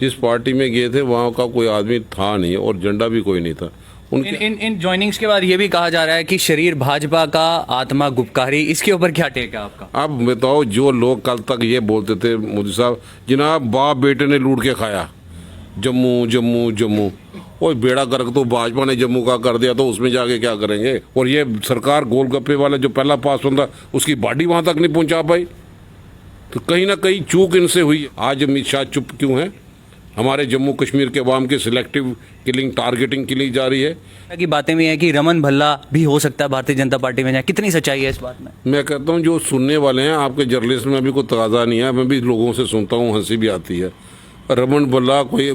जिस पार्टी में गए थे वहाँ का कोई आदमी था नहीं और झंडा भी कोई नहीं था उनके। इन ज्वाइनिंग्स के बाद ये भी कहा जा रहा है कि शरीर भाजपा का, आत्मा गुपकारी, इसके ऊपर क्या टेक है आपका? अब बताओ, जो लोग कल तक ये बोलते थे मोदी साहब जनाब बाप बेटे ने लूट के खाया, जम्मू जम्मू जम्मू, और बेड़ा गर्क तो भाजपा ने जम्मू का कर दिया, तो उसमें जाके क्या करेंगे? और ये सरकार गोलगप्पे वाला जो पहला पास हुआ था उसकी बाडी वहां तक नहीं पहुंचा पाई, तो कहीं ना कहीं चूक इनसे हुई। आज अमित शाह चुप क्यों है? हमारे जम्मू कश्मीर के अवाम की सिलेक्टिव किलिंग, टारगेटिंग की ली जा रही है। की बातें भी हैं कि रमन भल्ला भी हो सकता है भारतीय जनता पार्टी में जाए, कितनी सच्चाई है इस बात में? मैं कहता हूँ जो सुनने वाले हैं, आपके जर्नलिस्ट में भी कोई तकाजा नहीं है, मैं भी लोगों से सुनता हूँ, हंसी भी आती है। रमन भल्ला कोई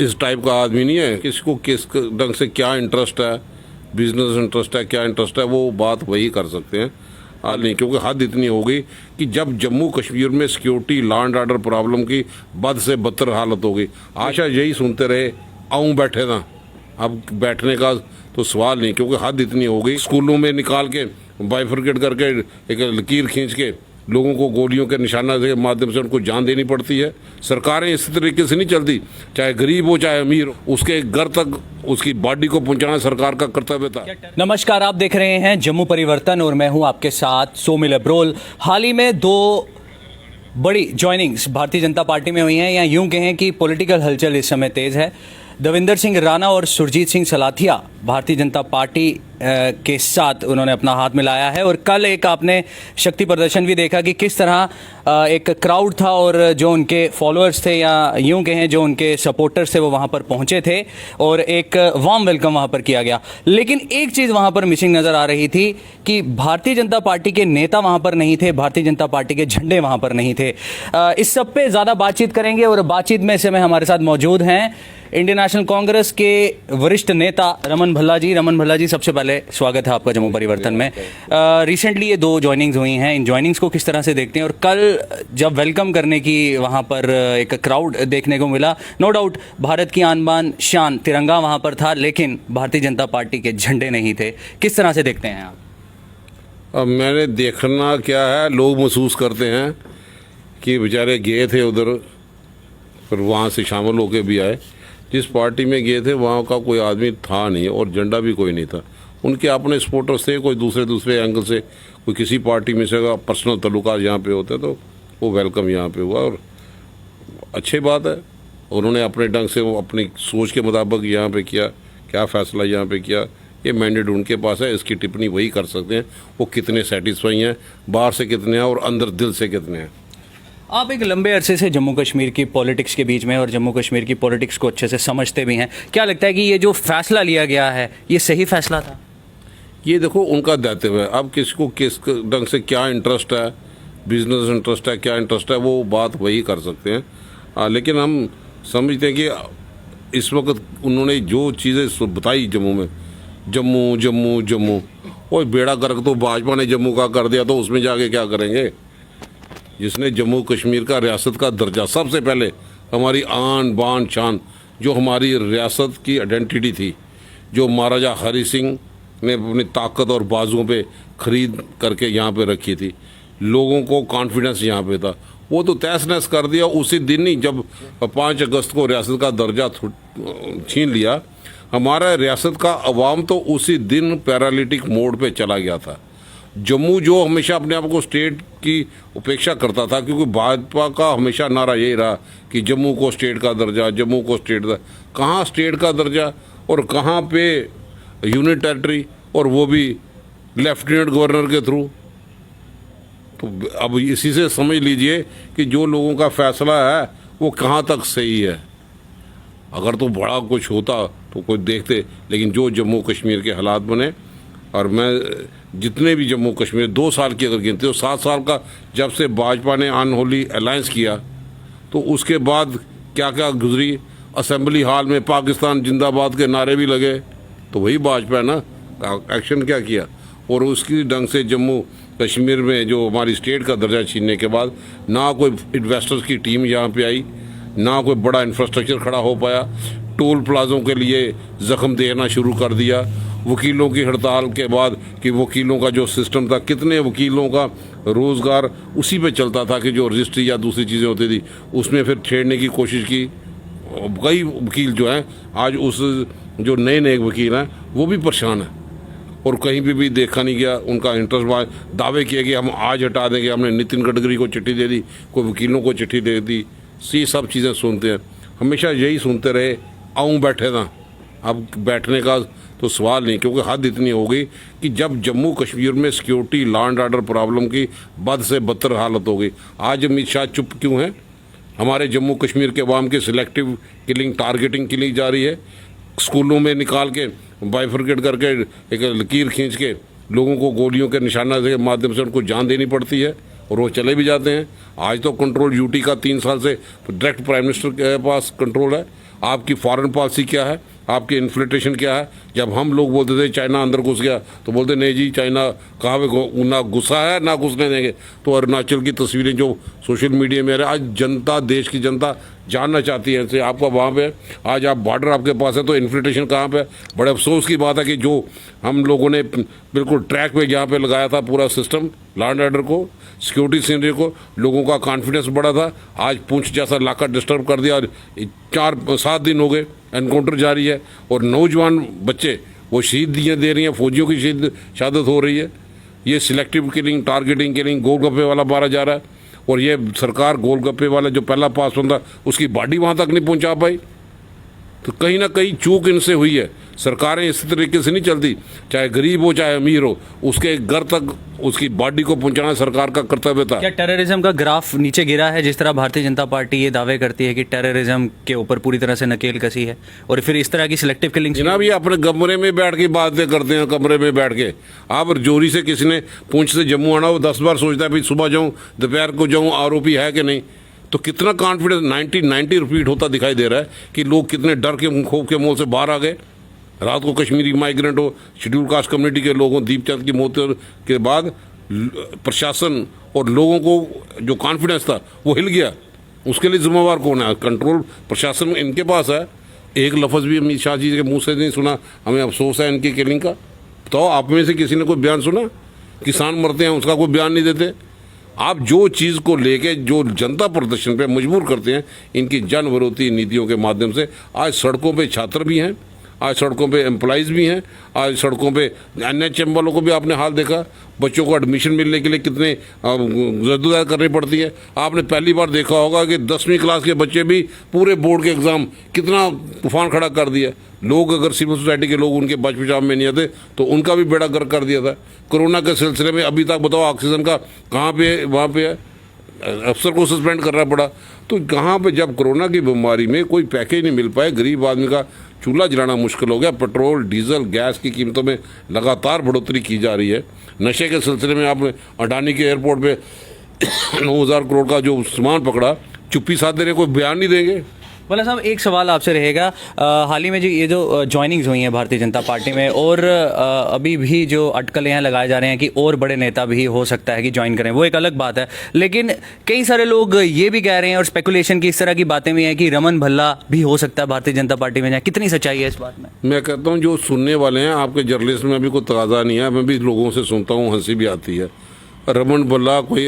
इस टाइप का आदमी नहीं है। किसको किस ढंग से क्या इंटरेस्ट है, बिजनेस इंटरेस्ट है, क्या इंटरेस्ट है, वो बात वही कर सकते हैं। हाल नहीं, क्योंकि हद इतनी हो गई कि जब जम्मू कश्मीर में security law and order problem की बद से बदतर हालत हो गई, आशा यही सुनते रहे आऊँ बैठे ना, अब बैठने का तो सवाल नहीं, क्योंकि हद इतनी हो गई। स्कूलों में निकाल के बाइफरकेट करके एक लकीर खींच के लोगों को गोलियों के निशाना के माध्यम से उनको जान देनी पड़ती है। सरकारें इस तरीके से नहीं चलती, चाहे गरीब हो चाहे अमीर हो, उसके घर तक उसकी बॉडी को पहुंचाना सरकार का कर्तव्य था। नमस्कार, आप देख रहे हैं जम्मू परिवर्तन और मैं हूं आपके साथ सोमिल अब्रोल। हाल ही में दो बड़ी ज्वाइनिंग्स भारतीय जनता पार्टी में हुई हैं, या यूं कहें कि पॉलिटिकल हलचल इस समय तेज है। दविंदर सिंह राणा और सुरजीत सिंह सलाथिया भारतीय जनता पार्टी के साथ उन्होंने अपना हाथ मिलाया है, और कल एक आपने शक्ति प्रदर्शन भी देखा कि किस तरह एक क्राउड था और जो उनके फॉलोअर्स थे, या यूं कहें जो उनके सपोर्टर्स थे, वो वहां पर पहुंचे थे और एक वार्म वेलकम वहां पर किया गया। लेकिन एक चीज़ वहां पर मिसिंग नज़र आ रही थी कि भारतीय जनता पार्टी के नेता वहां पर नहीं थे, भारतीय जनता पार्टी के झंडे वहां पर नहीं थे। इस सब पे ज़्यादा बातचीत करेंगे, और बातचीत में इस समय हमारे साथ मौजूद हैं इंडियन नेशनल कांग्रेस के वरिष्ठ नेता रमन भल्ला जी। रमन भल्ला जी, सबसे पहले स्वागत है आपका जम्मू परिवर्तन में। रिसेंटली ये दो ज्वाइनिंग्स हुई हैं, इन ज्वाइनिंग्स को किस तरह से देखते हैं? और कल जब वेलकम करने की वहाँ पर एक क्राउड देखने को मिला, नो डाउट भारत की आन बान शान तिरंगा वहाँ पर था, लेकिन भारतीय जनता पार्टी के झंडे नहीं थे, किस तरह से देखते हैं आप? अब मैंने देखना क्या है, लोग महसूस करते हैं कि बेचारे गए थे उधर, फिर वहाँ से शामिल होके भी आए। जिस पार्टी में गए थे वहाँ का कोई आदमी था नहीं और झंडा भी कोई नहीं था। उनके अपने सपोर्टर्स थे, कोई दूसरे एंगल से, कोई किसी पार्टी में से अगर पर्सनल तल्लुकात यहाँ पे होते तो वो वेलकम यहाँ पे हुआ, और अच्छी बात है। उन्होंने अपने ढंग से, वो अपनी सोच के मुताबिक यहाँ पे किया, क्या फ़ैसला यहाँ पे किया, ये मैंडेट उनके पास है, इसकी टिप्पणी वही कर सकते हैं वो कितने सेटिस्फाई हैं, बाहर से कितने हैं और अंदर दिल से कितने हैं। आप एक लंबे अरसे से जम्मू कश्मीर की पॉलिटिक्स के बीच में और जम्मू कश्मीर की पॉलिटिक्स को अच्छे से समझते भी हैं, क्या लगता है कि ये जो फैसला लिया गया है ये सही फैसला था? ये देखो उनका दायित्व है। अब किसको किस ढंग से क्या इंटरेस्ट है, बिजनेस इंटरेस्ट है, क्या इंटरेस्ट है, वो बात वही कर सकते हैं। लेकिन हम समझते हैं कि इस वक्त उन्होंने जो चीज़ें बताई जम्मू में, जम्मू जम्मू जम्मू, और बेड़ा गर्क तो भाजपा ने जम्मू का कर दिया, तो उसमें जाके क्या करेंगे? जिसने जम्मू कश्मीर का रियासत का दर्जा, सबसे पहले हमारी आन बान शान, जो हमारी रियासत की आइडेंटिटी थी, जो महाराजा हरि सिंह ने अपनी ताकत और बाजुओं पे खरीद करके यहाँ पे रखी थी, लोगों को कॉन्फिडेंस यहाँ पे था, वो तो तहस नहस कर दिया उसी दिन ही जब 5 अगस्त को रियासत का दर्जा छीन लिया। हमारा रियासत का अवाम तो उसी दिन पैरालिटिक मोड पे चला गया था। जम्मू जो हमेशा अपने आप को स्टेट की उपेक्षा करता था, क्योंकि भाजपा का हमेशा नारा यही रहा कि जम्मू को स्टेट का दर्जा, जम्मू को स्टेट का, कहाँ स्टेट का दर्जा और कहाँ पे यूनिट टेरिटरी, और वो भी लेफ्टिनेंट गवर्नर के थ्रू। तो अब इसी से समझ लीजिए कि जो लोगों का फैसला है वो कहाँ तक सही है। अगर तो बड़ा कुछ होता तो कोई देखते, लेकिन जो जम्मू कश्मीर के हालात बने, और मैं जितने भी जम्मू कश्मीर 2 साल की अगर गिनते हो, 7 साल का जब से भाजपा ने अनहोली अलायंस किया, तो उसके बाद क्या क्या गुजरी। असेंबली हॉल में पाकिस्तान जिंदाबाद के नारे भी लगे, तो वही भाजपा है ना, एक्शन क्या किया। और उसकी ढंग से जम्मू कश्मीर में जो हमारी स्टेट का दर्जा छीनने के बाद ना कोई इन्वेस्टर्स की टीम यहाँ पे आई, ना कोई बड़ा इंफ्रास्ट्रक्चर खड़ा हो पाया, टोल प्लाजों के लिए जख्म देना शुरू कर दिया। वकीलों की हड़ताल के बाद कि वकीलों का जो सिस्टम था, कितने वकीलों का रोज़गार उसी पे चलता था कि जो रजिस्ट्री या दूसरी चीज़ें होती थी, उसमें फिर छेड़ने की कोशिश की, कई वकील जो हैं आज उस जो नए नए वकील हैं वो भी परेशान हैं और कहीं भी देखा नहीं गया उनका इंटरेस्ट। दावे किए कि हम आज हटा देंगे, हमने नितिन गडकरी को चिट्ठी दे दी, कोई वकीलों को चिट्ठी दे दी। ये सब चीज़ें सुनते हैं, हमेशा यही सुनते रहे, आऊँ बैठे ना। अब बैठने का तो सवाल नहीं, क्योंकि हद इतनी हो गई कि जब जम्मू कश्मीर में security law and order problem की बद से बदतर हालत हो गई। आज अमित शाह चुप क्यों हैं? हमारे जम्मू कश्मीर के अवाम की सिलेक्टिव किलिंग, टारगेटिंग की जा रही है। स्कूलों में निकाल के बाइफरकेट करके एक लकीर खींच के लोगों को गोलियों के निशाना के माध्यम से उनको जान देनी पड़ती है और वो चले भी जाते हैं। आज तो कंट्रोल यूटी का 3 साल से डायरेक्ट प्राइम मिनिस्टर के पास कंट्रोल है। आपकी फॉरेन पॉलिसी क्या है, आपकी इन्फ्लेटेशन क्या है? जब हम लोग बोलते थे चाइना अंदर घुस गया तो बोलते नहीं जी, चाइना कहाँ पे ना घुसा है ना घुसने देंगे। तो अरुणाचल की तस्वीरें जो सोशल मीडिया में आ रही है, आज जनता, देश की जनता जानना चाहती है इनसे। आपका वहाँ पे आज आप बॉर्डर आपके पास है तो इन्फ्लेटेशन कहाँ पे? बड़े अफसोस की बात है कि जो हम लोगों ने बिल्कुल ट्रैक पे जहाँ पे लगाया था पूरा सिस्टम, लॉ एंड ऑर्डर को, सिक्योरिटी सीनरी को, लोगों का कॉन्फिडेंस बढ़ा था, आज पुंछ जैसा इलाका डिस्टर्ब कर दिया। 4-7 दिन हो गए एनकाउंटर जारी है और नौजवान बच्चे वो शहीदियाँ दे रही हैं, फौजियों की शहादत हो रही है। ये सिलेक्टिव किलिंग, टारगेटिंग किलिंग, गोलगप्पे वाला मारा जा रहा है और ये सरकार गोलगप्पे वाला जो पहला पास होता उसकी बॉडी वहाँ तक नहीं पहुँचा पाई। तो कहीं ना कहीं चूक इनसे हुई है। सरकारें इस तरीके से नहीं चलती, चाहे गरीब हो चाहे अमीर हो, उसके घर तक उसकी बॉडी को पहुंचाना सरकार का कर्तव्य था। क्या टेररिज्म का ग्राफ नीचे गिरा है? जिस तरह भारतीय जनता पार्टी ये दावे करती है कि टेररिज्म के ऊपर पूरी तरह से नकेल कसी है और फिर इस तरह की सिलेक्टिव किलिंग। जनाब ये अपने कमरे में बैठ के बातें करते हैं, कमरे में बैठ के। आप जोरी से किसी ने पुंछ से जम्मू आना हो 10 बार सोचता है भाई सुबह जाऊँ दोपहर को जाऊँ, आरोपी है कि नहीं। तो कितना कॉन्फिडेंस 90 रिपीट होता दिखाई दे रहा है कि लोग कितने डर के खौफ के मोल से बाहर आ गए। रात को कश्मीरी माइग्रेंट हो, शेड्यूल कास्ट कम्युनिटी के लोगों, दीपचंद की मौत के बाद प्रशासन और लोगों को जो कॉन्फिडेंस था वो हिल गया। उसके लिए जिम्मेवार कौन है? कंट्रोल प्रशासन इनके पास है। एक लफ्ज़ भी अमित शाह जी के मुंह से नहीं सुना, हमें अफसोस है इनकी किलिंग का। तो आप में से किसी ने कोई बयान सुना? किसान मरते हैं उसका कोई बयान नहीं देते। आप जो चीज़ को लेके जो जनता प्रदर्शन पे मजबूर करते हैं इनकी जन विरोधी नीतियों के माध्यम से। आज सड़कों पे छात्र भी हैं, आज सड़कों पे एम्प्लॉइज़ भी हैं, आज सड़कों पे NHM वालों को भी आपने हाल देखा। बच्चों को एडमिशन मिलने के लिए कितने जद्दोजहद करनी पड़ती है। आपने पहली बार देखा होगा कि 10वीं क्लास के बच्चे भी पूरे बोर्ड के एग्ज़ाम कितना तूफान खड़ा कर दिया। लोग अगर सिविल सोसाइटी के लोग उनके बच बचाव में नहीं आते तो उनका भी बेड़ा गर्क कर दिया था। कोरोना के सिलसिले में अभी तक बताओ ऑक्सीजन का कहाँ पे वहाँ पे है, अफसर को सस्पेंड करना पड़ा। तो कहाँ पे जब कोरोना की बीमारी में कोई पैकेज नहीं मिल पाए, गरीब आदमी का चूल्हा जलाना मुश्किल हो गया। पेट्रोल, डीजल, गैस की कीमतों में लगातार बढ़ोतरी की जा रही है। नशे के सिलसिले में आपने अडानी के एयरपोर्ट पे 9,000 करोड़ का जो सामान पकड़ा, चुप्पी साध दे रहे, कोई बयान नहीं देंगे। भला साहब एक सवाल आपसे रहेगा, हाल ही में जो ये जो ज्वाइनिंग्स हुई हैं भारतीय जनता पार्टी में और अभी भी जो अटकलें यहाँ लगाए जा रहे हैं कि और बड़े नेता भी हो सकता है कि ज्वाइन करें, वो एक अलग बात है। लेकिन कई सारे लोग ये भी कह रहे हैं और स्पेकुलेशन की इस तरह की बातें भी हैं कि रमन भल्ला भी हो सकता है भारतीय जनता पार्टी में जाए। कितनी सच्चाई है इस बात में? मैं कहता हूँ जो सुनने वाले हैं, आपके जर्नलिस्ट में भी कोई तकाजा नहीं है। मैं भी लोगों से सुनता हूँ, हंसी भी आती है। रमन भल्ला कोई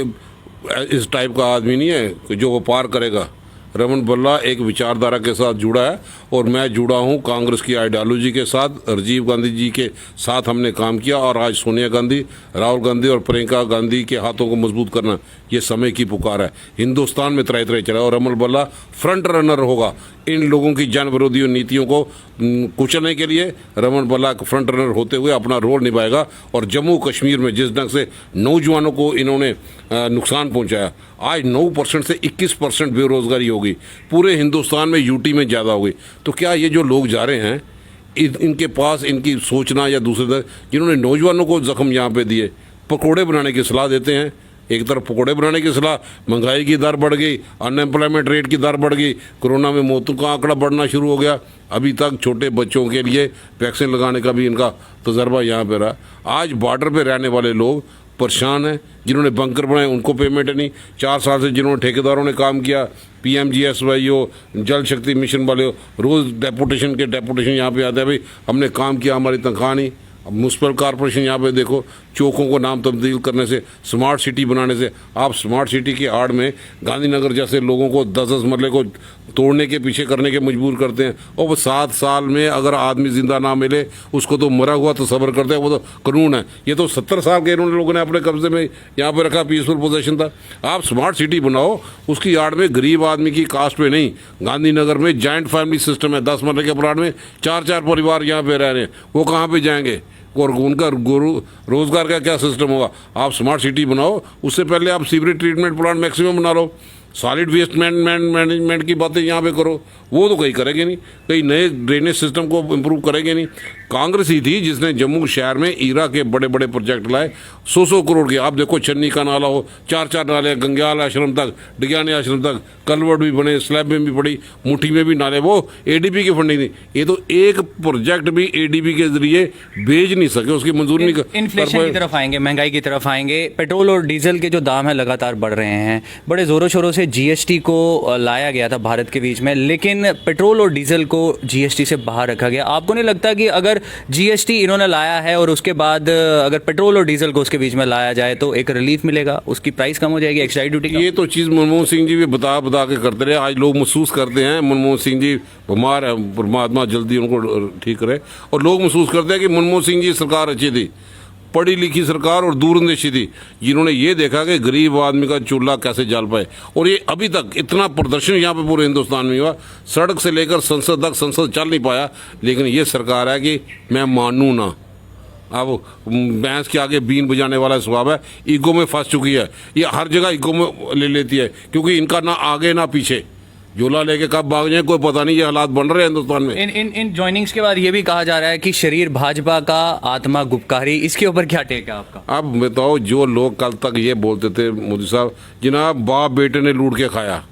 इस टाइप का आदमी नहीं है जो व्यापार करेगा। रमन भल्ला एक विचारधारा के साथ जुड़ा है और मैं जुड़ा हूँ कांग्रेस की आइडियोलॉजी के साथ। राजीव गांधी जी के साथ हमने काम किया और आज सोनिया गांधी, राहुल गांधी और प्रियंका गांधी के हाथों को मजबूत करना ये समय की पुकार है। हिंदुस्तान में तरह तरह चला और रमन भल्ला फ्रंट रनर होगा इन लोगों की जन विरोधी नीतियों को कुचलने के लिए। रमन भल्ला फ्रंट रनर होते हुए अपना रोल निभाएगा और जम्मू कश्मीर में जिस ढंग से नौजवानों को इन्होंने नुकसान पहुंचाया, आज 9% से 21% बेरोजगारी होगी, पूरे हिंदुस्तान में यूटी में ज़्यादा होगी। तो क्या ये जो लोग जा रहे हैं इनके पास इनकी सोचना या दूसरे जिन्होंने नौजवानों को जख्म यहाँ पे दिए, पकौड़े बनाने की सलाह देते हैं। एक तरफ पकौड़े बनाने की सलाह, महंगाई की दर बढ़ गई, अनएम्प्लॉयमेंट रेट की दर बढ़ गई, कोरोना में मौतों का आंकड़ा बढ़ना शुरू हो गया। अभी तक छोटे बच्चों के लिए वैक्सीन लगाने का भी इनका तजर्बा यहाँ पे रहा। आज बॉर्डर पे रहने वाले लोग परेशान हैं, जिन्होंने बंकर बनाए उनको पेमेंट नहीं। 4 साल से जिन्होंने ठेकेदारों ने काम किया, PMGSY हो, जल शक्ति मिशन वाले हो, रोज़ डेपुटेशन यहाँ पे आते हैं, भाई हमने काम किया, हमारी तनख्वाह नहीं। अब म्यूनसिपल कॉरपोरेशन यहाँ पे देखो चौकों को नाम तब्दील करने से, स्मार्ट सिटी बनाने से। आप स्मार्ट सिटी की आड़ में गांधीनगर जैसे लोगों को 10-10 मरले को तोड़ने के पीछे करने के मजबूर करते हैं। और वो 7 साल में अगर आदमी जिंदा ना मिले उसको तो मरा हुआ तो सब्र करते हैं, वो तो कानून है। ये तो 70 साल के इन्होंने लोगों ने अपने कब्जे में यहाँ पे रखा, पीसफुल पोजेशन था। आप स्मार्ट सिटी बनाओ, उसकी आड़ में गरीब आदमी की कास्ट पे नहीं। गांधीनगर में जॉइंट फैमिली सिस्टम है, 10 मरले के प्लाट में 4-4 परिवार यहाँ पे रह रहे हैं, वो कहाँ पे जाएंगे और उनका रोजगार का क्या सिस्टम होगा? आप स्मार्ट सिटी बनाओ, उससे पहले आप सीवरेज ट्रीटमेंट प्लांट मैक्सिमम बना लो, सॉलिड वेस्ट मैनेजमेंट की बातें यहाँ पे करो। वो तो कहीं करेंगे नहीं, कहीं नए ड्रेनेज सिस्टम को इम्प्रूव करेंगे नहीं। कांग्रेस ही थी जिसने जम्मू शहर में ईरा के बड़े बड़े प्रोजेक्ट लाए, 100 करोड़ के। आप देखो छन्नी का नाला हो, 4-4 नाले, गंग्याल आश्रम तक, डिग्यानी आश्रम तक, कलवर्ट भी बने, स्लैब में भी पड़ी, मुट्ठी में भी नाले, वो एडीबी की फंडिंग थी। ये तो एक प्रोजेक्ट भी एडीबी के जरिए भेज नहीं सके, उसकी मंजूरी नहीं कर। इन्फ्लेशन की तरफ आएंगे, महंगाई की तरफ आएंगे। पेट्रोल और डीजल के जो दाम है लगातार बढ़ रहे हैं, बड़े जोरों शोरों से जीएसटी को लाया गया था भारत के बीच में, लेकिन पेट्रोल और डीजल को जीएसटी से बाहर रखा गया। आपको नहीं लगता कि अगर जीएसटी इन्होंने लाया है और उसके बाद अगर पेट्रोल और डीजल को उसके बीच में लाया जाए तो एक रिलीफ मिलेगा, उसकी प्राइस कम हो जाएगी एक्साइज ड्यूटी का? ये तो चीज़ मनमोहन सिंह जी भी बता बता के करते रहे। आज लोग महसूस करते हैं मनमोहन सिंह जी बीमार है, परमात्मा जल्दी उनको ठीक करे। और लोग महसूस करते हैं कि मनमोहन सिंह जी सरकार अच्छी थी, पढ़ी लिखी सरकार और दूरंदेशी थी, जिन्होंने ये देखा कि गरीब आदमी का चूल्हा कैसे जल पाए। और ये अभी तक इतना प्रदर्शन यहाँ पे पूरे हिंदुस्तान में हुआ, सड़क से लेकर संसद तक, संसद चल नहीं पाया। लेकिन ये सरकार है कि मैं मानूँ ना, अब भैंस के आगे बीन बजाने वाला स्वभाव है, ईगो में फंस चुकी है। ये हर जगह ईगो में ले लेती है, क्योंकि इनका ना आगे ना पीछे, झोला लेके कब भाग जाए कोई पता नहीं। ये हालात बन रहे हैं हिंदुस्तान में। इन जॉइनिंग्स के बाद ये भी कहा जा रहा है कि शरीर भाजपा का, आत्मा गुपकारी, इसके ऊपर क्या टेक है आपका? अब बताओ, जो लोग कल तक ये बोलते थे मोदी साहब जनाब बाप बेटे ने लूट के खाया,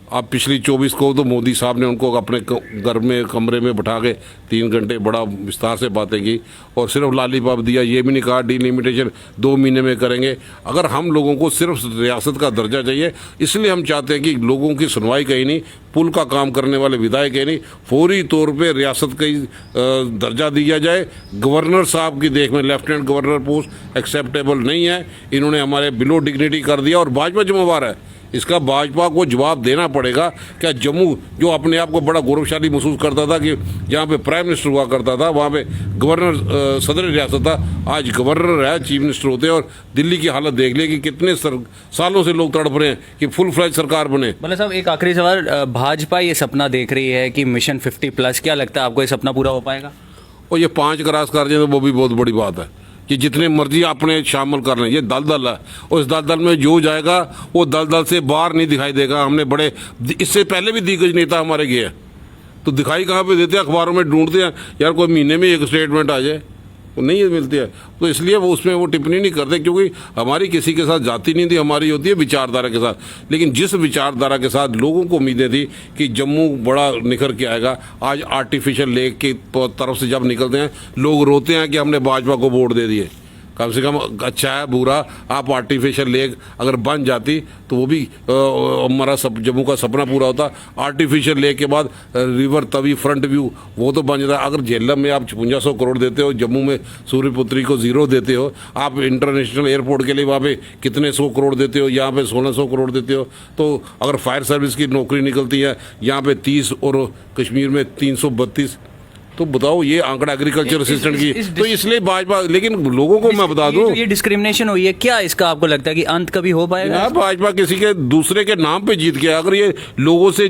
अब पिछली 24 को तो मोदी साहब ने उनको अपने घर में कमरे में बैठा के 3 घंटे बड़ा विस्तार से बातें की और सिर्फ लालीपाप दिया। ये भी नहीं कहा डिलिमिटेशन 2 महीने में करेंगे। अगर हम लोगों को सिर्फ रियासत का दर्जा चाहिए, इसलिए हम चाहते हैं कि लोगों की सुनवाई कहीं नहीं, पुल का काम करने वाले विधायक कहीं नहीं, फौरी तौर पे रियासत का दर्जा दिया जाए। गवर्नर साहब की देख में लेफ्टिनेंट गवर्नर पोस्ट एक्सेप्टेबल नहीं है, इन्होंने हमारे बिलो डिग्निटी कर दिया और भाजपा जिम्मेवार है। इसका भाजपा को जवाब देना पड़ेगा। क्या जम्मू जो अपने आप को बड़ा गौरवशाली महसूस करता था कि जहाँ पे प्राइम मिनिस्टर हुआ करता था, वहाँ पे गवर्नर सदर रियासत था, आज गवर्नर है, चीफ मिनिस्टर होते हैं। और दिल्ली की हालत देख लिए कि कितने सालों से लोग तड़प रहे हैं कि फुल फ्लैज सरकार बने। भले साहब, एक आखिरी सवाल, भाजपा ये सपना देख रही है कि मिशन 50+, क्या लगता है आपको ये सपना पूरा हो पाएगा? और ये 5 क्रॉस कर जाए तो वो भी बहुत बड़ी बात है कि जितने मर्जी अपने शामिल कर लें। ये दलदल है और इस दलदल में जो जाएगा वो दलदल से बाहर नहीं दिखाई देगा। हमने बड़े, इससे पहले भी दिग्गज नेता हमारे गए, तो दिखाई कहाँ पे देते हैं? अखबारों में ढूंढते हैं यार, कोई महीने में एक स्टेटमेंट आ जाए, वो नहीं मिलती है। तो इसलिए वो उसमें वो टिप्पणी नहीं करते, क्योंकि हमारी किसी के साथ जाति नहीं थी, हमारी होती है विचारधारा के साथ। लेकिन जिस विचारधारा के साथ लोगों को उम्मीदें थी कि जम्मू बड़ा निखर के आएगा, आज आर्टिफिशियल लेक की तरफ से जब निकलते हैं लोग रोते हैं कि हमने भाजपा को वोट दे दिए। कम से कम अच्छा है बुरा, आप आर्टिफिशियल लेक अगर बन जाती तो वो भी हमारा जम्मू का सपना पूरा होता। आर्टिफिशियल लेक के बाद रिवर तवी फ्रंट व्यू वो तो बन जाता। अगर झेलम में आप 5500 करोड़ देते हो, जम्मू में सूर्यपुत्री को 0 देते हो, आप इंटरनेशनल एयरपोर्ट के लिए वहाँ पे कितने 100 करोड़ देते हो, यहाँ पे 1600 करोड़ देते हो। तो अगर फायर सर्विस की नौकरी निकलती है यहाँ पे 30 और कश्मीर में 332, तो बताओ ये आंकड़ा एग्रीकल्चर असिस्टेंट की। तो इसलिए भाजपा, लेकिन लोगों को मैं बता दूं, ये डिस्क्रिमिनेशन हुई है, क्या इसका आपको लगता है कि अंत कभी हो पाएगा? भाजपा किसी के दूसरे के नाम पे जीत गया। अगर ये लोगों से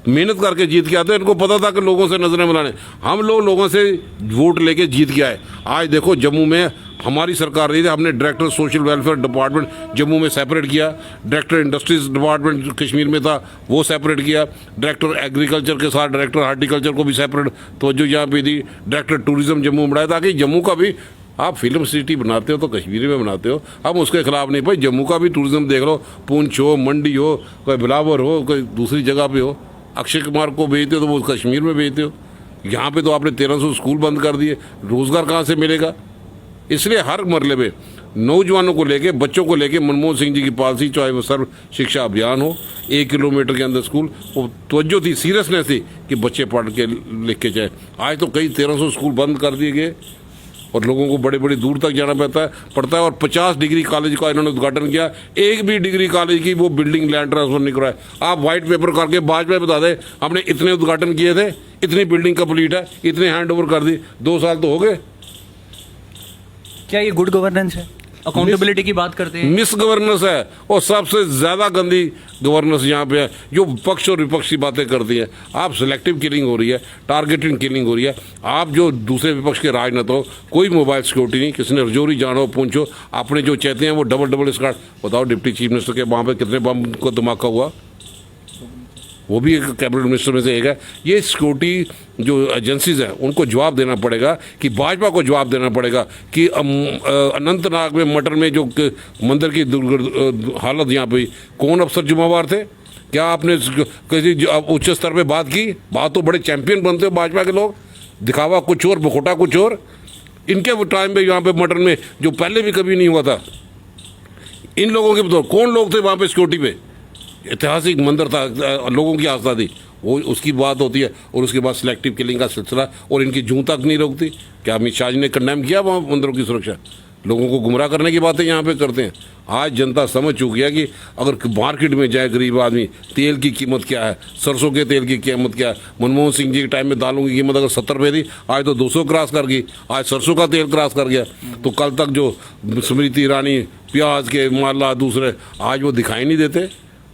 मेहनत करके जीत गया तो इनको पता था कि लोगों से नजरें मिलाने। हम लोगों से वोट लेके जीत गया है। आज देखो जम्मू में हमारी सरकार रही थी, हमने director social welfare department Jammu में सेपरेट किया, डायरेक्टर इंडस्ट्रीज डिपार्टमेंट कश्मीर में था वो सेपरेट किया, डायरेक्टर एग्रीकल्चर के साथ डायरेक्टर हार्टिकल्चर को भी सेपरेट तवज्जो यहाँ पे दी, डायरेक्टर टूरिज्म जम्मू में बढ़ाया, ताकि जम्मू का भी, आप फिल्म सिटी बनाते हो तो कश्मीरी में बनाते हो, हम उसके खिलाफ नहीं। भाई जम्मू का भी टूरिज्म देख लो, पूंछ हो, मंडी हो, कोई बिलावर हो, कोई दूसरी जगह पे हो। अक्षय कुमार को भेजते हो तो वो कश्मीर में भेजते हो, यहाँ पे तो आपने 1300 स्कूल बंद कर दिए, रोजगार कहाँ से मिलेगा? इसलिए हर मरले में नौजवानों को लेके, बच्चों को लेके मनमोहन सिंह जी की पॉलिसी, चाहे वो सर्व शिक्षा अभियान हो, 1 किलोमीटर के अंदर स्कूल, वो तवज्जो थी, सीरियसनेस थी कि बच्चे पढ़ के लिख के जाए। आज तो कई 1300 स्कूल बंद कर दिए गए। और लोगों को बड़े बड़े दूर तक जाना पड़ता है और 50 डिग्री कॉलेज का इन्होंने उद्घाटन किया, एक भी डिग्री कॉलेज की वो बिल्डिंग लैंड ट्रांसफर नहीं कराए। आप व्हाइट पेपर करके बाद में बता दें हमने इतने उद्घाटन किए थे, इतनी बिल्डिंग कंप्लीट है, इतने हैंड ओवर कर दी, 2 साल तो हो गए। क्या ये गुड गवर्नेंस है? अकाउंटेबिलिटी की बात करते हैं, मिस गवर्नेंस है और सबसे ज्यादा गंदी गवर्नेंस यहाँ पे है, जो पक्ष और विपक्ष की बातें करती है। आप सिलेक्टिव किलिंग हो रही है, टारगेटेड किलिंग हो रही है। आप जो दूसरे विपक्ष के राजनेता हो, कोई मोबाइल सिक्योरिटी नहीं, किसी ने रजौरी जानो पूछो, अपने जो चाहते हैं वो डबल स्क्वाड। बताओ डिप्टी चीफ मिनिस्टर के वहाँ पे कितने बम को धमाका हुआ, वो भी एक कैबिनेट मिनिस्टर में से एक है। ये सिक्योरिटी जो एजेंसीज हैं उनको जवाब देना पड़ेगा, कि भाजपा को जवाब देना पड़ेगा कि अनंतनाग में मटर में जो मंदिर की हालत यहाँ पे कौन अफसर जिम्मेवार थे? क्या आपने किसी उच्च स्तर पे बात की? बात तो बड़े चैंपियन बनते हो भाजपा के लोग, दिखावा कुछ और, बखोटा कुछ और। इनके वो टाइम पे यहाँ पे मटर में जो पहले भी कभी नहीं हुआ था, इन लोगों के बताओ कौन लोग थे वहाँ पे सिक्योरिटी पे? ऐतिहासिक मंदिर था, लोगों की आस्था थी, वो उसकी बात होती है। और उसके बाद सिलेक्टिव किलिंग का सिलसिला, और इनकी जूं तक नहीं रोकती। क्या अमित शाह जी ने कंडेम किया वहाँ मंदिरों की सुरक्षा? लोगों को गुमराह करने की बातें यहाँ पे करते हैं। आज जनता समझ चुकी है कि अगर मार्केट में जाए गरीब आदमी, तेल की कीमत क्या है, सरसों के तेल की कीमत क्या है। मनमोहन सिंह जी के टाइम में दालों की कीमत अगर 70 रुपये थी, आज तो 200 क्रॉस कर गई। आज सरसों का तेल क्रॉस कर गया। तो कल तक जो स्मृति ईरानी प्याज के माला दूसरे, आज वो दिखाई नहीं देते।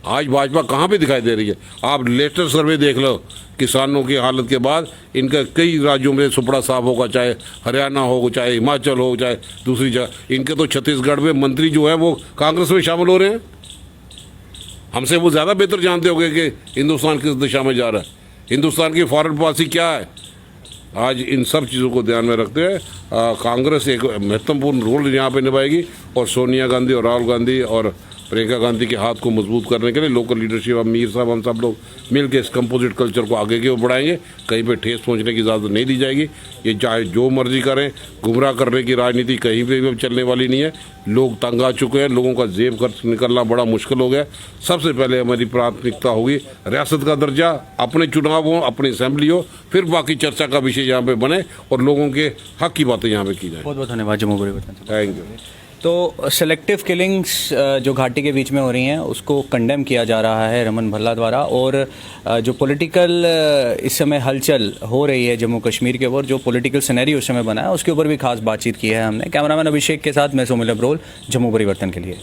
आज भाजपा कहाँ पे दिखाई दे रही है? आप लेटेस्ट सर्वे देख लो किसानों की हालत के बाद। इनका कई राज्यों में सुपड़ा साफ होगा, चाहे हरियाणा हो, चाहे हिमाचल हो, चाहे दूसरी जगह। इनके तो छत्तीसगढ़ में मंत्री जो है वो कांग्रेस में शामिल हो रहे हैं। हमसे वो ज़्यादा बेहतर जानते होंगे कि हिंदुस्तान किस दिशा में जा रहा है, हिंदुस्तान की फॉरेन पॉलिसी क्या है। आज इन सब चीज़ों को ध्यान में रखते हुए कांग्रेस एक महत्वपूर्ण रोल यहाँ पे निभाएगी, और सोनिया गांधी और राहुल गांधी और प्रियंका गांधी के हाथ को मजबूत करने के लिए लोकल लीडरशिप, अब मीर साहब, हम सब लोग मिल के इस कंपोजिट कल्चर को आगे की ओर बढ़ाएंगे। कहीं पे ठेस पहुंचने की इजाज़त नहीं दी जाएगी। ये चाहे जो मर्जी करें, गुमराह करने की राजनीति कहीं पे भी चलने वाली नहीं है। लोग तंग आ चुके हैं, लोगों का जेब खर्च निकलना बड़ा मुश्किल हो गया। सबसे पहले हमारी प्राथमिकता होगी रियासत का दर्जा, अपने चुनाव हो, अपनी असेंबली हो, फिर बाकी चर्चा का विषय यहाँ पे बने और लोगों के हक की बातें यहाँ पे की जाए। बहुत बहुत धन्यवाद जम्मू परिवर्तन। Thank you. तो सेलेक्टिव किलिंग्स जो घाटी के बीच में हो रही हैं उसको कंडेम किया जा रहा है रमन भल्ला द्वारा, और जो पॉलिटिकल इस समय हलचल हो रही है जम्मू कश्मीर के ऊपर, जो पॉलिटिकल सिनेरियो उस समय बना है, उसके ऊपर भी खास बातचीत की है हमने। कैमरामैन अभिषेक के साथ मैं सोमिल अब्रोल, जम्मू परिवर्तन के लिए।